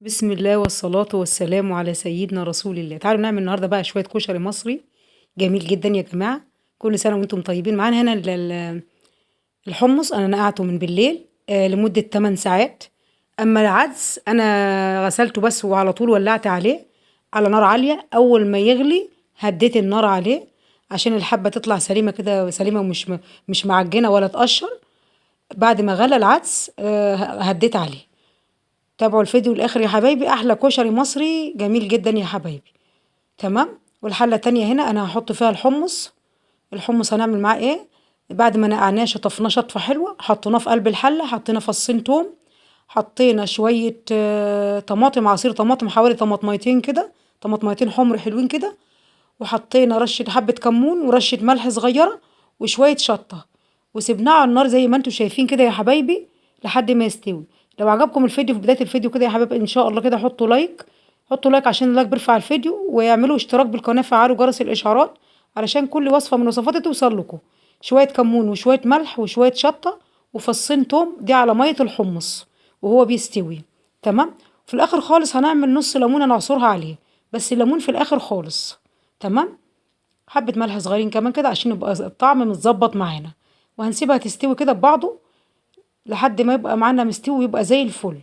بسم الله والصلاة والسلام على سيدنا رسول الله. تعالوا نعمل النهارده بقى شوية كشري مصري جميل جدًا يا جماعة، كل سنة وأنتم طيبين. معانا هنا الحمص أنا نقعته من بالليل لمدة 8 ساعات، أمّا العدس أنا غسلته بس وعلى طول ولّعت عليه على نار عالية، أول ما يغلي هدّيت النار عليه عشان الحبة تطلع سليمة كده سليمة ومش معجنة ولا تقشّر. بعد ما غلى العدس هدّيت عليه. تابعوا الفيديو للآخر يا حبايبي، أحلى كشري مصري جميل جدًا يا حبايبي، تمام. والحلة التانية هنا أنا هاحط فيها الحمص. الحمص هنعمل معاه إيه، بعد ما نقعناه شطفناه شطفة حلوة حطيناه في قلب الحلة، حطينا فصين توم، حطينا شوية طماطم، عصير طماطم حوالي طماطميتين كده، طماطميتين حمر حلوين كده، وحطينا رشة حبة كمون ورشة ملح صغيرة وشوية شطة، وسيبناه على النار زي ما انتم شايفين كده يا حبايبي لحد ما يستوي. لو عجبكم الفيديو في بداية الفيديو كده يا حبايبي ان شاء الله كده حطوا لايك، حطوا لايك عشان اللايك بيرفع الفيديو، واعملوا اشتراك بالقناة، فعلوا جرس الاشعارات علشان كل وصفة من وصفاتي توصل لكم. شوية كمون وشوية ملح وشوية شطة وفصين توم دي على مية الحمص وهو بيستوي، تمام. في الاخر خالص هنعمل نص ليمونة نعصرها عليه، بس الليمون في الاخر خالص، تمام. حبة ملح صغيرين كمان كده عشان يبقى الطعم متظبط معانا، وهنسيبها تستوي كده ببعضه لحد ما يبقى معانا مستوي ويبقى زي الفل،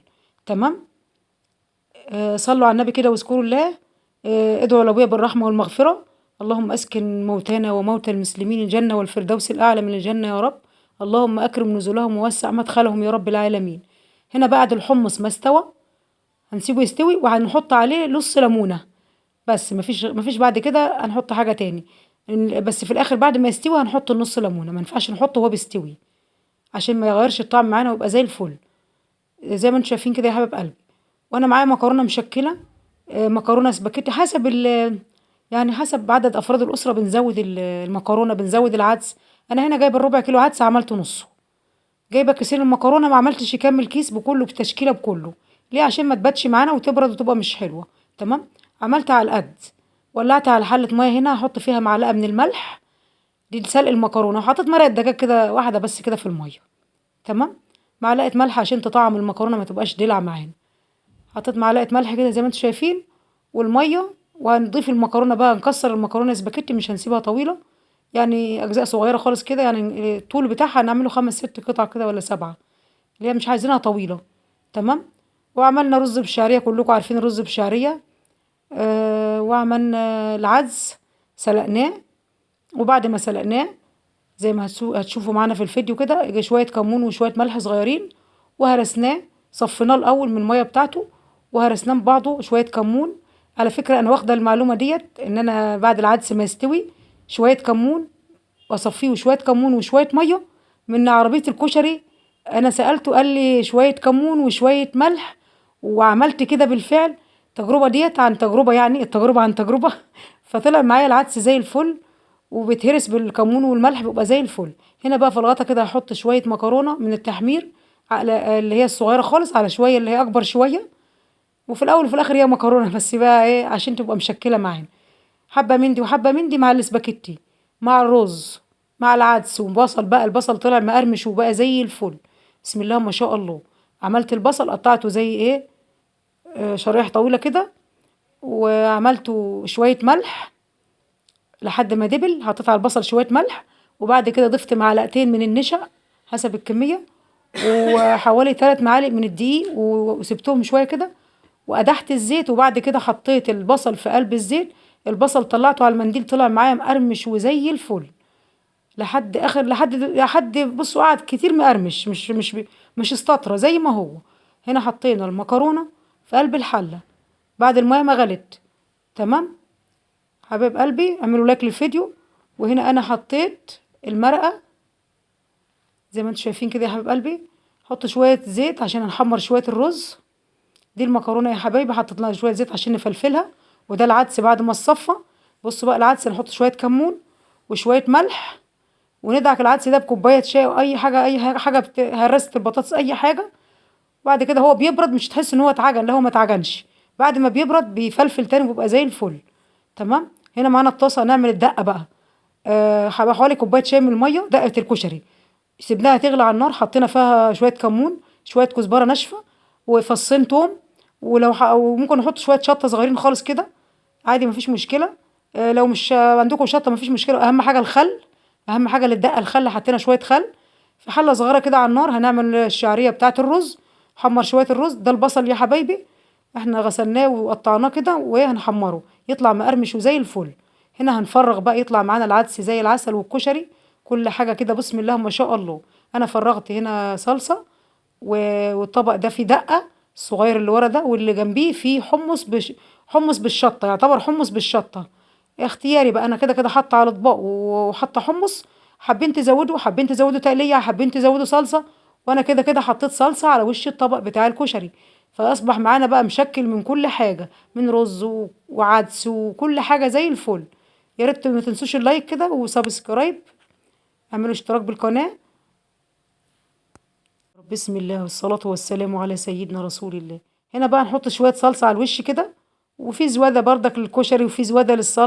تمام. صلوا على النبي كده واذكروا الله. ادعوا لأبويا بالرحمة والمغفرة. اللهم أسكن موتانا وموتى المسلمين الجنة والفردوس الأعلى من الجنة يا رب. اللهم أكرم نزلهم ووسع مدخلهم يا رب العالمين. هنا بعد الحمص ما استوى هنسيبه يستوي وهنحط عليه نص ليمونة، بس ما فيش بعد كده هنحط حاجة تاني. بس في الآخر بعد ما يستوي هنحط النص ليمونة، ما ينفعش نحطه وهو بيستوي عشان ما يغيرش الطعم معانا ويبقى زي الفل، زي ما انتم شايفين كده يا حبايب قلبي. وانا معايا مكرونة مشكلة، مكرونة سباكيتي حسب يعني حسب عدد افراد الاسرة بنزود المكرونة بنزود العدس. انا هنا جايبه الربع كيلو عدس عملته نصه، جايبه كيسين المكرونة ما عملتش يكمل كيس بكله بتشكيلة بكله، ليه؟ عشان ما تباتش معانا وتبرد وتبقى مش حلوة، تمام. عملت على القد، ولعت على حلة مية هنا هحط فيها معلقة من الملح دي لسلق المكرونة، وحطيت مرقة دجاج كده واحدة بس كده في المية، تمام. معلقة ملح عشان تطعم المكرونة ما تبقاش دلع معانا. حطيت معلقة ملح كده زي ما انتم شايفين والمية، وهنضيف المكرونة بقى نكسر المكرونة سباكيتي مش هنسيبها طويلة، يعني أجزاء صغيرة خالص كده، يعني الطول بتاعها هنعمله 5 6 قطع كده ولا 7، اللي هي مش عايزينها طويلة، تمام. وعملنا رز بالشعرية كلكم عارفين الرز بالشعرية. وعملنا العدس سلقناه، وبعد ما سلقناه زي ما هتشوفوا معانا في الفيديو كده شوية كمون وشوية ملح صغيرين، وهرسناه، صفيناه الأول من المية بتاعته وهرسناه ببعضه شوية كمون. على فكرة أنا واخدة المعلومة ديت إن أنا بعد العدس ما يستوي شوية كمون وأصفيه وشوية كمون وشوية مية من عربية الكشري. أنا سألته قال لي شوية كمون وشوية ملح، وعملت كده بالفعل. التجربة ديت عن تجربة، يعني التجربة عن تجربة فطلع معايا العدس زي الفل، وبيتهرس بالكمون والملح بيبقى زي الفل. هنا بقى في الغطا كده هحط شوية مكرونة من التحمير على اللي هي الصغيرة خالص على شوية اللي هي أكبر شوية، وفي الأول وفي الآخر هي مكرونة بس بقى إيه عشان تبقى مشكلة معانا. حبة من دي وحبة من دي مع الاسباجيتي مع الرز مع العدس وبصل، بقى البصل طلع مقرمش وبقى زي الفل، بسم الله ما شاء الله. عملت البصل قطعته زي ايه، شرايح طويلة كده، وعملته شوية ملح لحد ما دبل، حطيت على البصل شوية ملح، وبعد كده ضفت معلقتين من النشا حسب الكمية، وحوالي 3 معالق من الدقيق وسبتهم شوية كده، وقدحت الزيت، وبعد كده حطيت البصل في قلب الزيت. البصل طلعته على المنديل طلع معايا مقرمش وزي الفل لحد اخر لحد بصوا قعد كتير مقرمش، مش استطرى زي ما هو. هنا حطينا المكرونة في قلب الحلة بعد المية ما غلت، تمام. حبايب قلبي اعملوا لايك للفيديو. وهنا انا حطيت المرقة زي ما انتم شايفين كده يا حبايب قلبي، حط شوية زيت عشان نحمر شوية الرز. دي المكرونة يا حبايبي حطيت لها شوية زيت عشان نفلفلها. وده العدس بعد ما اتصفى. بصوا بقى العدس نحط شوية كمون وشوية ملح، وندعك العدس ده بكوباية شاي او اي حاجة، اي حاجة هرسة البطاطس اي حاجة. وبعد كده هو بيبرد مش تحس ان هو اتعجن، لا هو ما اتعجنش، بعد ما بيبرد بيفلفل تاني وبيبقى زي الفل، تمام. هنا معانا الطاسة نعمل الدقة بقى. حوالي كوباية شاي من المية دقة الكشري، سيبناها تغلي على النار، حطينا فيها شوية كمون شوية كزبرة ناشفة وفصين توم وممكن نحط شوية شطة صغيرين خالص كده، عادي ما فيش مشكلة. لو مش عندكم شطة ما فيش مشكلة، أهم حاجة الخل، أهم حاجة للدقة الخل، حطينا شوية خل في حلة صغيرة كده على النار. هنعمل الشعرية بتاعة الرز، حمر شوية الرز. ده البصل يا حبايبي احنا غسلناه وقطعناه كده وهنحمره يطلع مقرمش وزي الفل. هنا هنفرغ بقى يطلع معانا العدس زي العسل والكشري، كل حاجة كده بسم الله ما شاء الله. أنا فرغت هنا صلصة، والطبق ده فيه دقة الصغير اللي ورا ده، واللي جنبيه فيه حمص بالشطة، يعتبر حمص بالشطة اختياري بقى. أنا كده كده حاطة على أطباق وحاطة حمص، حابين تزودوا حابين تزودوا تقلية، حابين تزودوا صلصة. وأنا كده كده حطيت صلصة على وش الطبق بتاع الكشري، فأصبح معانا بقى مشكل من كل حاجة، من رز وعدس وكل حاجة زي الفل. يا ريت ما تنسوش اللايك كده وسبسكرايب، اعملوا اشتراك بالقناة. بسم الله والصلاة والسلام على سيدنا رسول الله. هنا بقى نحط شوية صلصة على الوش كده، وفي زوادة بردك للكشري وفي زوادة للصلصة.